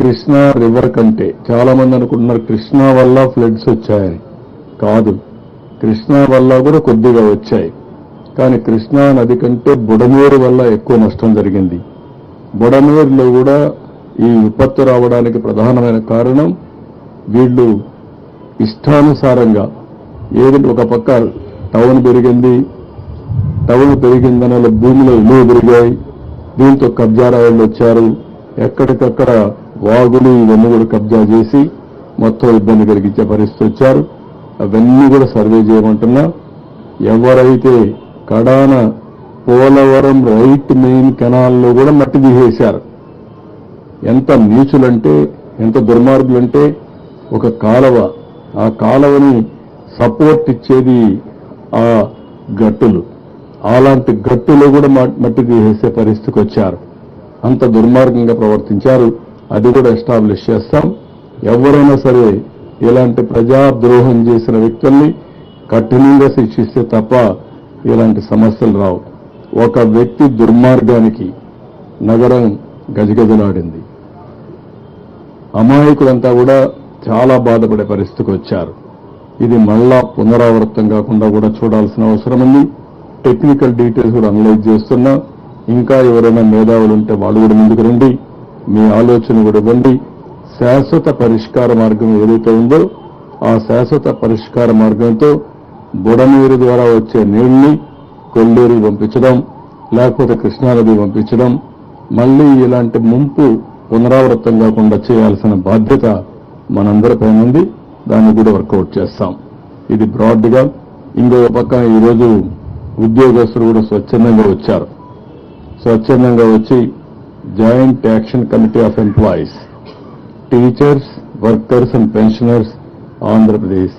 Krishna river కంటే చాలా మంది అనుకుంటున్నారు కృష్ణా వల్ల ఫ్లడ్స్ వచ్చాయని. కాదు, కృష్ణా వల్ల కూడా కొద్దిగా వచ్చాయి. కానీ కృష్ణా నది కంటే బుడమేరు వల్ల ఎక్కువ నష్టం జరిగింది. బుడమేరులో కూడా ఈ విపత్తు రావడానికి ప్రధానమైన కారణం వీళ్ళు ఇష్టానుసారంగా ఏదంటే ఒక పక్క టౌన్ పెరిగింది, టౌన్ పెరిగిందనే భూమిలో ఇల్లు పెరిగాయి, దీంతో కబ్జా రాయళ్ళు వచ్చారు, ఎక్కడికక్కడ వాగులు ఇవన్నీ కూడా కబ్జా చేసి మొత్తం ఇబ్బంది కలిగించే పరిస్థితి వచ్చారు. అవన్నీ కూడా సర్వే చేయమంటున్నా. ఎవరైతే కడాన పోలవరం రైట్ మెయిన్ కెనాల్లో కూడా మట్టి తీసేశారు. ఎంత నీచులంటే, ఎంత దుర్మార్గులంటే, ఒక కాలువ, ఆ కాలువని సపోర్ట్ ఇచ్చేది ఆ గట్టులు, అలాంటి గట్టులో కూడా మట్టి తీసేసే పరిస్థితికి వచ్చారు. అంత దుర్మార్గంగా ప్రవర్తించారు. అది కూడా ఎస్టాబ్లిష్ చేస్తాం. ఎవరైనా సరే ఇలాంటి ప్రజాద్రోహం చేసిన వ్యక్తుల్ని కఠినంగా శిక్షిస్తే తప్ప ఇలాంటి సమస్యలు రావు. ఒక వ్యక్తి దుర్మార్గానికి నగరం గజగజలాడింది. అమాయకులంతా కూడా చాలా బాధపడే పరిస్థితికి వచ్చారు. ఇది మళ్ళా పునరావృతం కాకుండా కూడా చూడాల్సిన అవసరం ఉంది. టెక్నికల్ డీటెయిల్స్ కూడా అనలైజ్ చేస్తున్నా. ఇంకా ఎవరైనా మేధావులు ఉంటే వాళ్ళు కూడా ముందుకు రండి, మీ ఆలోచన కూడా ఇవ్వండి. శాశ్వత పరిష్కార మార్గం ఏదైతే ఉందో ఆ శాశ్వత పరిష్కార మార్గంతో బుడమేరు ద్వారా వచ్చే నీళ్ని కొల్లేరు పంపించడం, లేకపోతే కృష్ణానది పంపించడం, మళ్లీ ఇలాంటి ముంపు పునరావృతం కాకుండా చేయాల్సిన బాధ్యత మనందరిపైన ఉంది. దాన్ని కూడా వర్కౌట్ చేస్తాం. ఇది బ్రాడ్గా. ఇంకో పక్క ఈరోజు ఉద్యోగస్తులు కూడా స్వచ్ఛందంగా వచ్చారు. స్వచ్ఛందంగా వచ్చి joint action committee of employees, teachers, workers and pensioners Andhra Pradesh